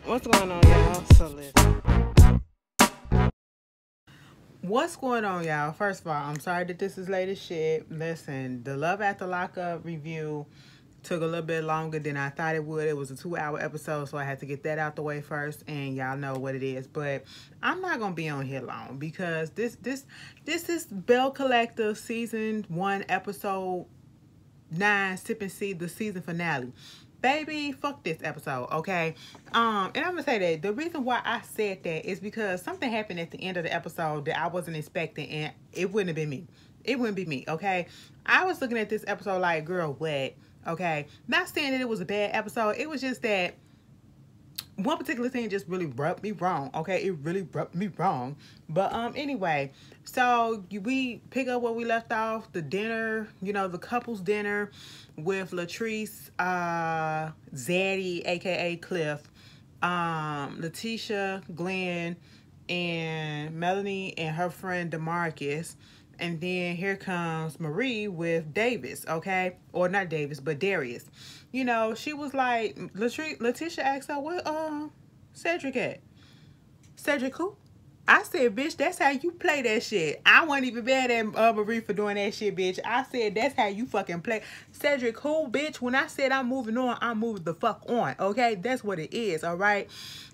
What's going on, y'all? So listen. What's going on, y'all? First of all, I'm sorry that this is late as shit. Listen, the Love After Lockup review took a little bit longer than I thought it would. It was a 2-hour episode, so I had to get that out the way first, and y'all know what it is. But I'm not gonna be on here long because this is Belle Collective season 1, episode 9, Sip and See, the season finale. Baby, fuck this episode, okay? And I'm gonna say that the reason why I said that is because something happened at the end of the episode that I wasn't expecting, and it wouldn't have been me. It wouldn't be me, okay? I was looking at this episode like, girl, what? Okay? Not saying that it was a bad episode. It was just that one particular thing just really rubbed me wrong. Okay, it really rubbed me wrong. But anyway, so we pick up where we left off. The dinner, the couple's dinner with Latrice, Zaddy, aka Cliff, Letitia, Glenn, and Melanie and her friend DeMarcus. And then here comes Marie with Davis, okay? Or not Davis, but Darius. She was like, Letitia asked her, what Cedric at? Cedric who? I said, bitch, that's how you play that shit. I wasn't even mad at Marie for doing that shit, bitch. I said, that's how you fucking play. Cedric who, bitch? When I said I'm moving on, I'm moving the fuck on, okay? That's what it is, all right?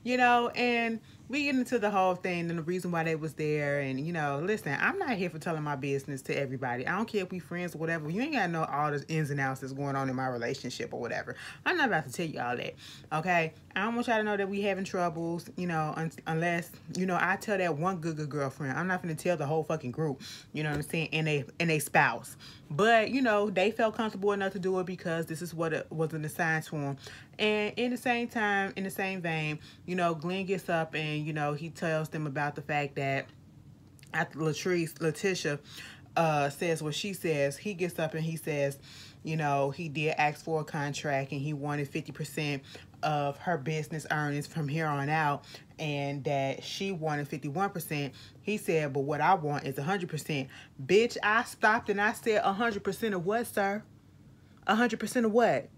And we get into the whole thing and the reason why they was there. And, listen, I'm not here for telling my business to everybody. I don't care if we friends or whatever. You ain't got to know all the ins and outs that's going on in my relationship or whatever. I'm not about to tell you all that, okay? I don't want y'all to know that we having troubles, unless, I tell that one good girlfriend. I'm not going to tell the whole fucking group, you know what I'm saying, and a spouse. But, they felt comfortable enough to do it because this is what it wasn't assigned to them. And in the same time, in the same vein, Glenn gets up and, he tells them about the fact that after Letitia says what she says, he gets up and he says, he did ask for a contract and he wanted 50% of her business earnings from here on out, and that she wanted 51%. He said, but what I want is 100%. Bitch, I stopped and I said 100% of what, sir? 100% of what?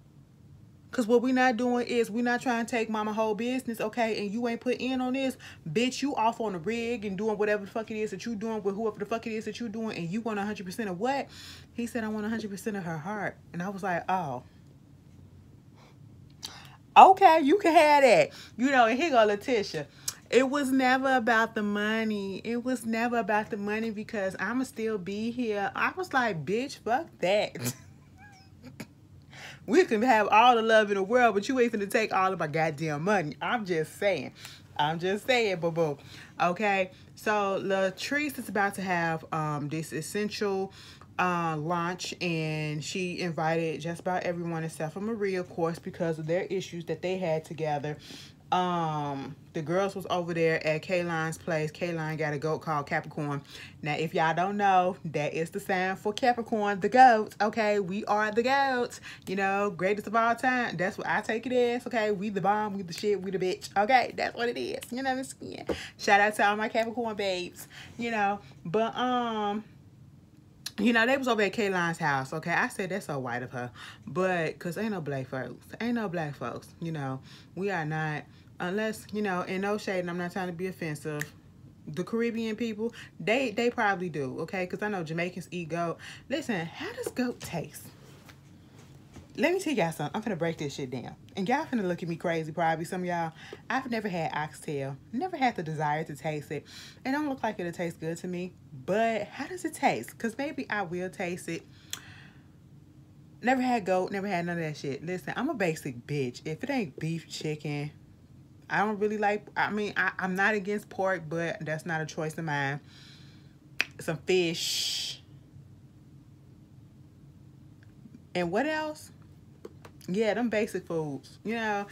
Because what we not doing is we not trying to take mama whole business, okay? And you ain't put in on this. Bitch, you off on the rig and doing whatever the fuck it is that you doing with whoever the fuck it is that you doing, and you want 100% of what? He said, I want 100% of her heart. And I was like, oh. Okay, you can have that. And here go Letitia. It was never about the money. It was never about the money because I'ma still be here. I was like, bitch, fuck that. We can have all the love in the world, but you ain't finna take all of my goddamn money. I'm just saying, boo-boo. Okay, so Latrice is about to have this essential launch, and she invited just about everyone except for Marie, of course, because of their issues that they had together. The girls was over there at Kayline's place. Kayline got a goat called Capricorn. Now, if y'all don't know, that is the sign for Capricorn, the goats. Okay, we are the goats. Greatest of all time. That's what I take it as. Okay, we the bomb, we the shit, we the bitch. Okay, that's what it is. You know what I'm saying? Shout out to all my Capricorn babes. But they was over at Kayline's house, okay? I said that's so white of her. But, because ain't no black folks. Ain't no black folks, We are not, unless, in no shade, and I'm not trying to be offensive. The Caribbean people, they probably do, okay? Because I know Jamaicans eat goat. Listen, how does goat taste? Let me tell y'all something. I'm finna break this shit down. And y'all finna look at me crazy, probably. Some of y'all, I've never had oxtail. Never had the desire to taste it. It don't look like it'll taste good to me. But how does it taste? Because maybe I will taste it. Never had goat. Never had none of that shit. Listen, I'm a basic bitch. If it ain't beef, chicken, I don't really like... I'm not against pork, but that's not a choice of mine. Some fish. And what else? Yeah, them basic foods. I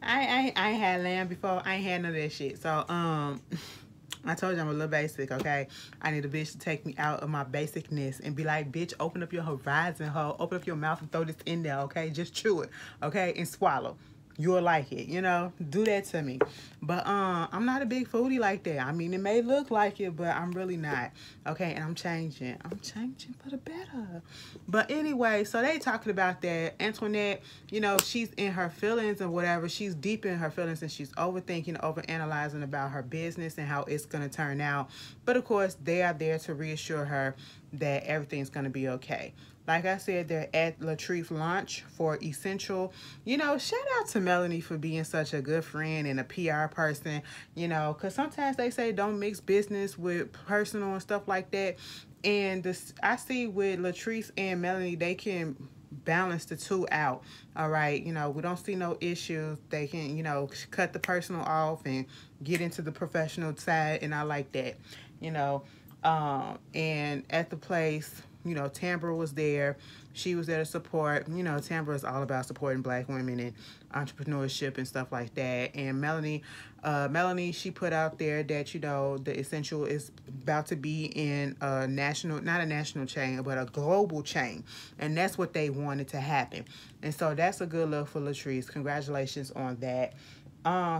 ain't had lamb before. I ain't had none of that shit. So, I told you I'm a little basic, okay? I need a bitch to take me out of my basicness and be like, bitch, open up your horizon, ho. Open up your mouth and throw this in there, okay? Just chew it, okay? And swallow. you'll like it, you know, do that to me. But I'm not a big foodie like that. I mean, it may look like it, but I'm really not. Okay, and I'm changing for the better. But anyway, so they talking about that Antoinette, you know, she's in her feelings and whatever. She's deep in her feelings, and she's overthinking, overanalyzing about her business and how it's going to turn out. But of course, they are there to reassure her that everything's going to be okay. Like I said, they're at Latrice's launch for Essential. You know, shout out to Melanie for being such a good friend and a PR person, you know, because sometimes they say don't mix business with personal and stuff like that. And this, I see with Latrice and Melanie, they can balance the two out. All right, you know, we don't see no issues. They can, you know, cut the personal off and get into the professional side, and I like that, you know. And at the place, you know, Tambra was there. She was there to support. You know, Tambra is all about supporting Black women and entrepreneurship and stuff like that. And Melanie, she put out there that, you know, the Essential is about to be in a national, not a national chain, but a global chain. And that's what they wanted to happen. And so that's a good look for Latrice. Congratulations on that.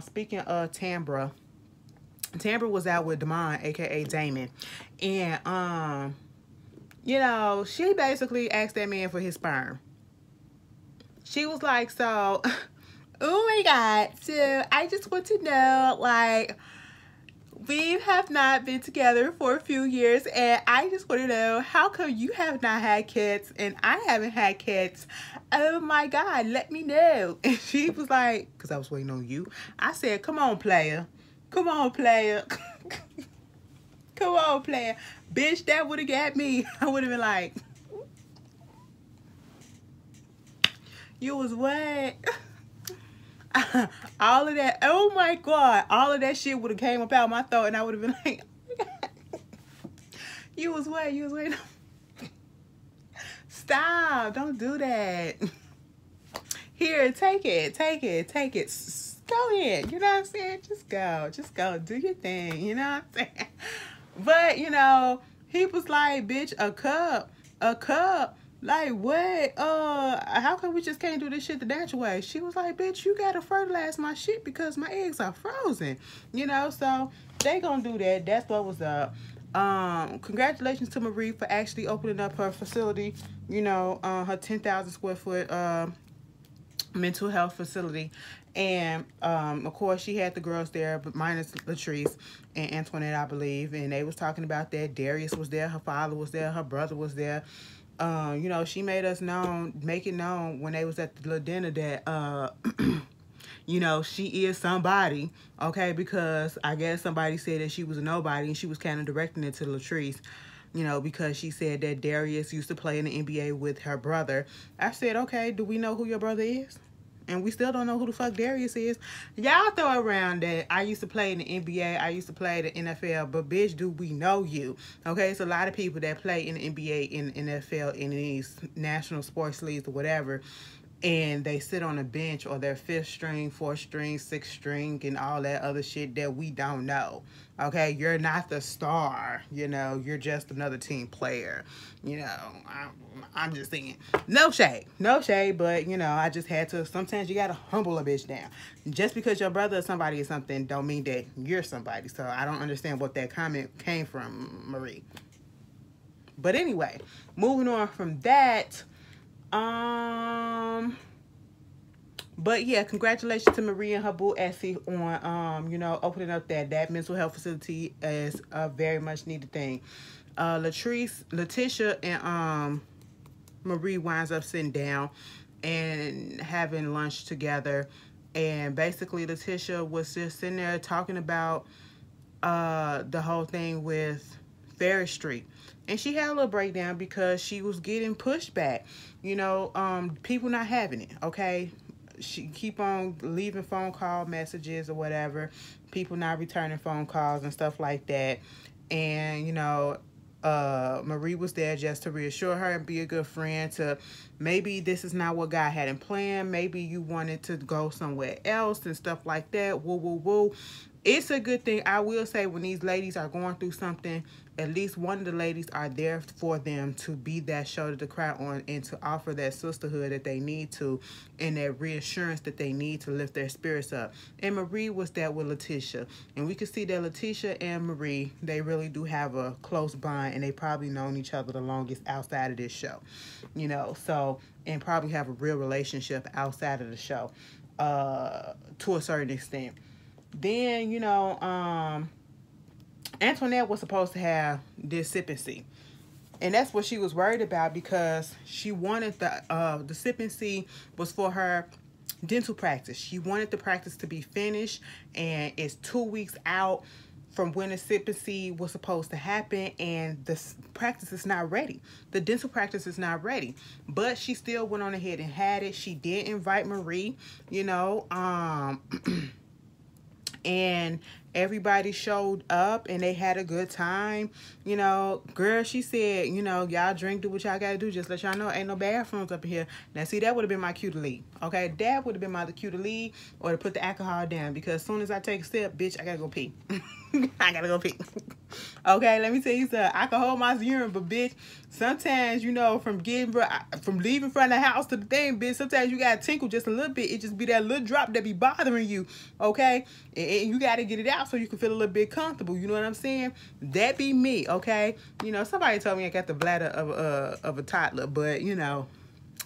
Speaking of Tambra was out with Damon, aka Damon. And you know, she basically asked that man for his sperm. She was like, so, oh my God, so I just want to know, like, we have not been together for a few years, and I just want to know, how come you have not had kids and I haven't had kids? Oh my God, let me know. And she was like, because I was waiting on you. I said, come on, player. Come on, player. Come on, player. Bitch, that would have got me. I would have been like, you was what? All of that. Oh my God. All of that shit would have came up out my throat, and I would have been like, oh my God. You was what? You was what? Stop. Don't do that. Here, take it. Take it. Take it. Go ahead. You know what I'm saying? Just go. Just go. Do your thing. You know what I'm saying? But, you know, he was like, bitch, a cup. Like, what? How come we just can't do this shit the natural way? She was like, bitch, you gotta fertilize my shit because my eggs are frozen. You know, so they gonna do that. That's what was up. Congratulations to Marie for actually opening up her facility. You know, her 10,000 square foot mental health facility. And of course she had the girls there, but minus Latrice and Antoinette, I believe, and they was talking about that. Darius was there, her father was there, her brother was there. You know, she made us make it known when they was at the little dinner that you know, she is somebody, okay, because I guess somebody said that she was a nobody, and she was kind of directing it to Latrice, you know, because she said that Darius used to play in the NBA with her brother. I said, okay, do we know who your brother is? And we still don't know who the fuck Darius is. Y'all throw around that I used to play in the NBA, I used to play the NFL, but bitch, do we know you? Okay, it's a lot of people that play in the NBA, in the NFL, in these national sports leagues or whatever, and they sit on a bench, or they're 5th string, 4th string, 6th string, and all that other shit that we don't know. Okay, you're not the star, you know, you're just another team player. You know, I'm just saying, no shade, but you know, I just had to, sometimes you gotta humble a bitch down. Just because your brother or somebody is something don't mean that you're somebody. So I don't understand what that comment came from, Marie. But anyway, moving on from that, but yeah, congratulations to Marie and her boo Essie on you know, opening up that mental health facility as a very much needed thing. Letitia and Marie winds up sitting down and having lunch together, and basically Letitia was just sitting there talking about the whole thing with Ferris Street. And she had a little breakdown because she was getting pushback. You know, people not having it, okay? She keep on leaving phone call messages or whatever. People not returning phone calls and stuff like that. And, you know, Marie was there just to reassure her and be a good friend, to maybe this is not what God had in plan. Maybe you wanted to go somewhere else and stuff like that. Woo, woo, woo. It's a good thing. I will say when these ladies are going through something, at least one of the ladies are there for them to be that shoulder to cry on and to offer that sisterhood that they need to and that reassurance that they need to lift their spirits up. And Marie was that with Letitia. And we could see that Letitia and Marie, they really do have a close bond, and they probably known each other the longest outside of this show. You know, so, and probably have a real relationship outside of the show to a certain extent. Then, you know, Antoinette was supposed to have this sip and see. And that's what she was worried about, because she wanted the sip and see was for her dental practice. She wanted the practice to be finished, and it's 2 weeks out from when the sip and see was supposed to happen, and the practice is not ready. The dental practice is not ready, but she still went on ahead and had it. She did invite Marie, you know, and everybody showed up and they had a good time. You know, girl, she said, you know, y'all drink, do what y'all gotta do. Just let y'all know ain't no bathrooms up in here. Now, see, that would have been my cue to leave. Okay, that would have been my cue to leave, or to put the alcohol down, because as soon as I take a sip, bitch, I gotta go pee. I gotta go pee. Okay, let me tell you something. I can hold my urine, but bitch, sometimes, you know, from leaving from the house to the thing, bitch, sometimes you gotta tinkle just a little bit. It just be that little drop that be bothering you. Okay, and you gotta get it out so you can feel a little bit comfortable. You know what I'm saying? That be me. Okay, you know, somebody told me I got the bladder of a toddler, but you know,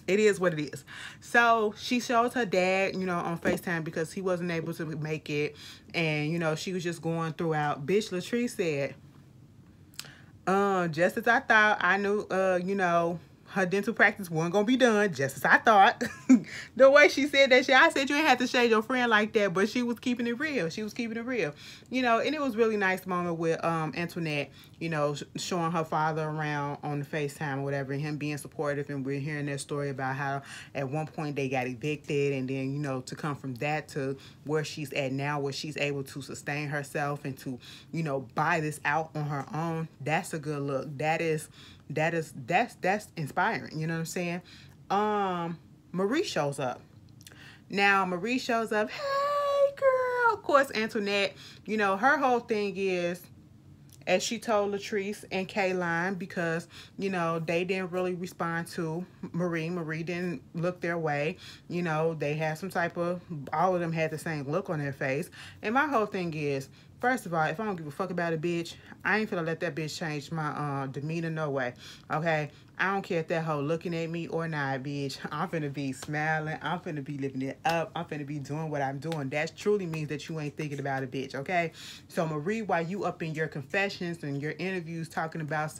it is what it is. So she shows her dad, you know, on FaceTime, because he wasn't able to make it. And, you know, she was just going throughout. Bitch, Latrice said, just as I thought, I knew, you know, her dental practice wasn't going to be done, just as I thought. The way she said that shit, I said you ain't have to shade your friend like that, but she was keeping it real. She was keeping it real. You know, and it was really nice moment with Antoinette, you know, showing her father around on the FaceTime or whatever, and him being supportive, and we're hearing that story about how at one point they got evicted, and then, you know, to come from that to where she's at now, where she's able to sustain herself and to, you know, buy this out on her own. That's a good look. That's inspiring. You know what I'm saying? Marie shows up. Now, Marie shows up. Hey, girl. Of course, Antoinette, you know, her whole thing is, as she told Latrice and Kayline, because, you know, they didn't really respond to Marie. Marie didn't look their way. You know, they had some type of, all of them had the same look on their face. And my whole thing is, first of all, if I don't give a fuck about a bitch, I ain't finna let that bitch change my demeanor, no way. Okay? I don't care if that hoe looking at me or not, bitch. I'm finna be smiling. I'm finna be living it up. I'm finna be doing what I'm doing. That truly means that you ain't thinking about a bitch, okay? So, Marie, while you up in your confessions and your interviews talking about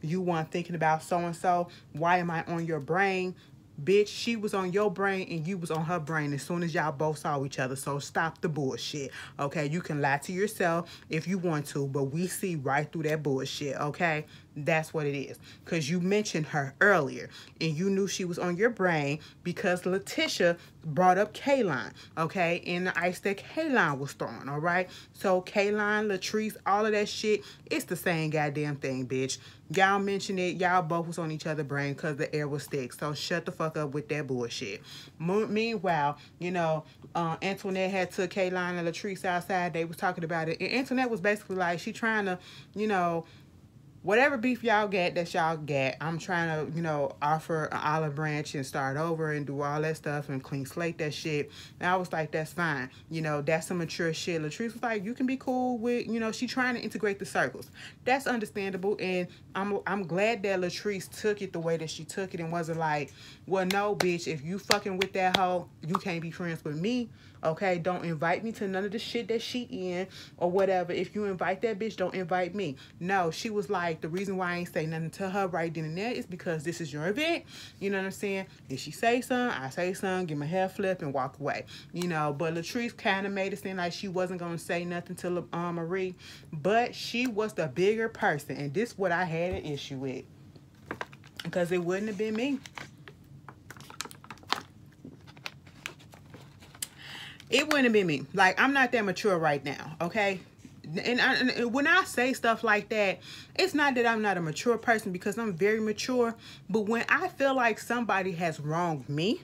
you weren't thinking about so-and-so, why am I on your brain? Bitch, she was on your brain and you was on her brain as soon as y'all both saw each other. So stop the bullshit, okay? You can lie to yourself if you want to, but we see right through that bullshit, okay? That's what it is. Because you mentioned her earlier and you knew she was on your brain because Letitia brought up Kayline, okay? And the ice that Kayline was throwing, all right? So Kayline, Latrice, all of that shit, it's the same goddamn thing, bitch. Y'all mentioned it. Y'all both was on each other's brain because the air was thick. So shut the fuck up with that bullshit. Meanwhile, you know, Antoinette had took Kayline and Latrice outside. They was talking about it. And Antoinette was basically like, she trying to, you know, whatever beef y'all get, that's y'all get. I'm trying to, you know, offer an olive branch and start over and do all that stuff and clean slate that shit. And I was like, that's fine. You know, that's some mature shit. Latrice was like, you can be cool with, you know, she trying to integrate the circles. That's understandable. And I'm glad that Latrice took it the way that she took it and wasn't like, well, no, bitch, if you fucking with that hoe, you can't be friends with me. Okay, don't invite me to none of the shit that she in or whatever. If you invite that bitch, don't invite me. No, she was like, the reason why I ain't say nothing to her right then and there is because this is your event. You know what I'm saying? If she say something, I say something, give my hair flip and walk away. You know, but Latrice kind of made it seem like she wasn't going to say nothing to Marie. But she was the bigger person. And this is what I had an issue with. Because it wouldn't have been me. It wouldn't have been me. Like, I'm not that mature right now, okay? And when I say stuff like that, it's not that I'm not a mature person, because I'm very mature. But when I feel like somebody has wronged me,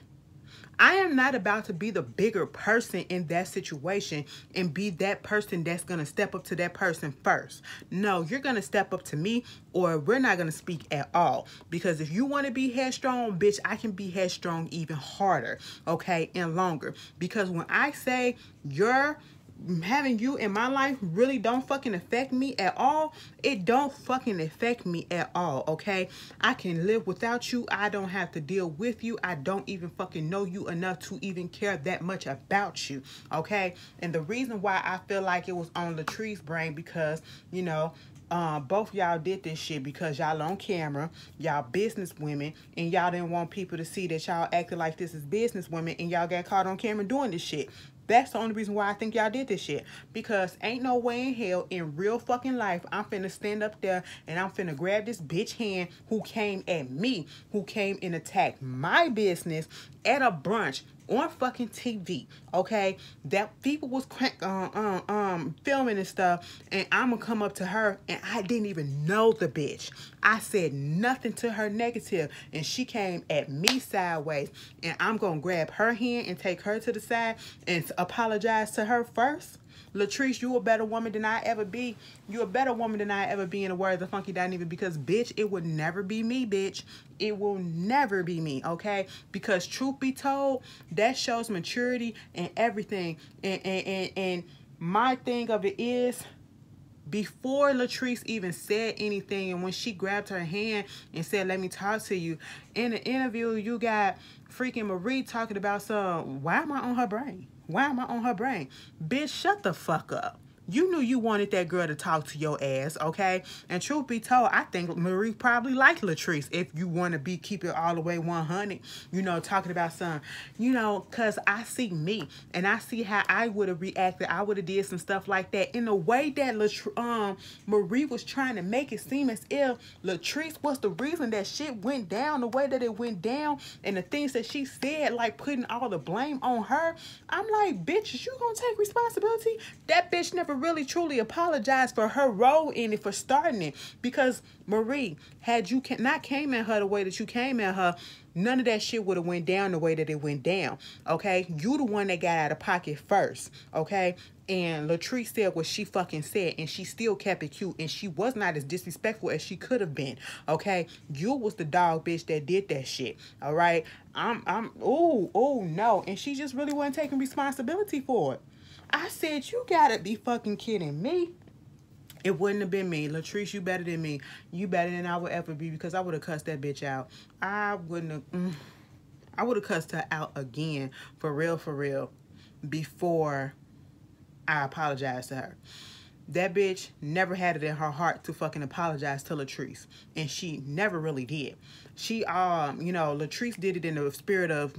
I am not about to be the bigger person in that situation and be that person that's going to step up to that person first. No, you're going to step up to me, or we're not going to speak at all. Because if you want to be headstrong, bitch, I can be headstrong even harder, okay, and longer. Because when I say having you in my life really don't fucking affect me at all, it don't fucking affect me at all, okay? I can live without you. I don't have to deal with you. I don't even fucking know you enough to even care that much about you, okay? And the reason why I feel like it was on Latrice's brain, because, you know, both y'all did this shit because y'all on camera, y'all business women, and y'all didn't want people to see that y'all acted like this is business women, and y'all got caught on camera doing this shit. That's the only reason why I think y'all did this shit. Because ain't no way in hell in real fucking life I'm finna stand up there and I'm finna grab this bitch hand who came at me, who came and attacked my business at a brunch on fucking TV, okay? That people was filming and stuff, and I'm gonna come up to her and I didn't even know the bitch. I said nothing to her negative, and she came at me sideways, and I'm gonna grab her hand and take her to the side and apologize to her first. Latrice, you a better woman than I ever be. You a better woman than I ever be, in the words of Funky Dynamic, because bitch, it would never be me, bitch. It will never be me, okay? Because truth be told, that shows maturity and everything. And my thing of it is, before Latrice even said anything, and when she grabbed her hand and said, let me talk to you, in the interview, you got freaking Marie talking about why am I on her brain? Why am I on her brain? Bitch, shut the fuck up. You knew you wanted that girl to talk to your ass, okay? And truth be told, I think Marie probably liked Latrice, if you want to keep it all the way 100, you know, talking about you know, because I see me, and I see how I would have reacted. I would have did some stuff like that in a way that Marie was trying to make it seem as if Latrice was the reason that shit went down the way that it went down, and the things that she said, like putting all the blame on her. I'm like, bitch, is you gonna take responsibility? That bitch never really truly apologized for her role in it, for starting it. Because Marie, had you not came at her the way that you came at her, none of that shit would have went down the way that it went down, okay? You the one that got out of pocket first, okay? And Latrice said what she fucking said, and she still kept it cute, and she was not as disrespectful as she could have been, okay? You was the dog bitch that did that shit, all right? Oh no, and she just really wasn't taking responsibility for it. I said, you gotta be fucking kidding me. It wouldn't have been me. Latrice, you better than me. You better than I would ever be, because I would have cussed that bitch out. I wouldn't have... I would have cussed her out again, for real, before I apologized to her. That bitch never had it in her heart to fucking apologize to Latrice. And she never really did. She, you know, Latrice did it in the spirit of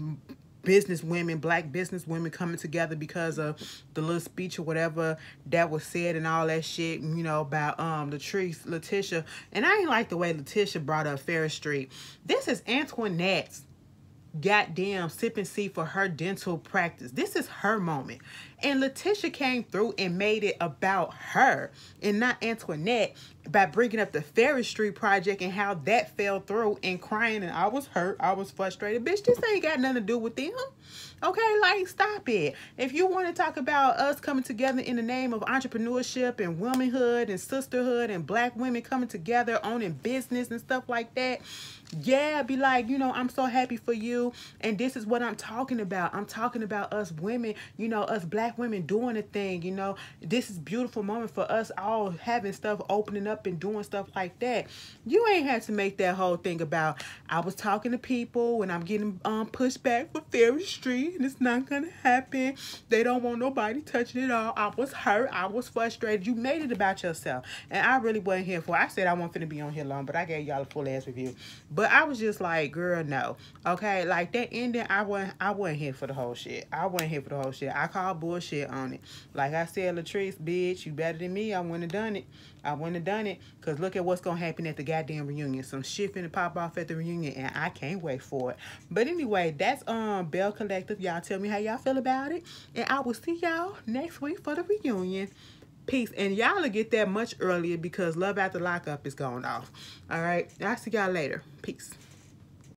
business women, black business women coming together because of the little speech or whatever that was said and all that shit, you know, about Letitia. And I ain't like the way Letitia brought up Ferris Street. This is Antoinette's goddamn sip and see for her dental practice. This is her moment. And Letitia came through and made it about her and not Antoinette, by bringing up the Ferris Street project and how that fell through, and crying, and I was hurt, I was frustrated. Bitch, this ain't got nothing to do with them. Okay, like, stop it. If you want to talk about us coming together in the name of entrepreneurship and womanhood and sisterhood and black women coming together, owning business and stuff like that, yeah, be like, you know, I'm so happy for you, and this is what I'm talking about. I'm talking about us women, you know, us black women doing a thing, you know. This is a beautiful moment for us all having stuff opening up and doing stuff like that. You ain't had to make that whole thing about, I was talking to people and I'm getting pushed back for Ferris Street and it's not gonna happen. They don't want nobody touching it all. I was hurt. I was frustrated. You made it about yourself, and I really wasn't here for it. I said I wasn't finna be on here long, but I gave y'all a full ass review. But I was just like, girl, no. Okay, like that ending, I wasn't here for the whole shit. I wasn't here for the whole shit. I called bullshit on it. Like I said, Latrice, bitch, you better than me. I wouldn't have done it. I wouldn't have done it, because look at what's going to happen at the goddamn reunion. Some shit finna pop off at the reunion, and I can't wait for it. But anyway, that's Belle Collective. Y'all tell me how y'all feel about it, and I will see y'all next week for the reunion. Peace. And y'all will get that much earlier because Love After Lockup is going off. All right. I'll see y'all later. Peace.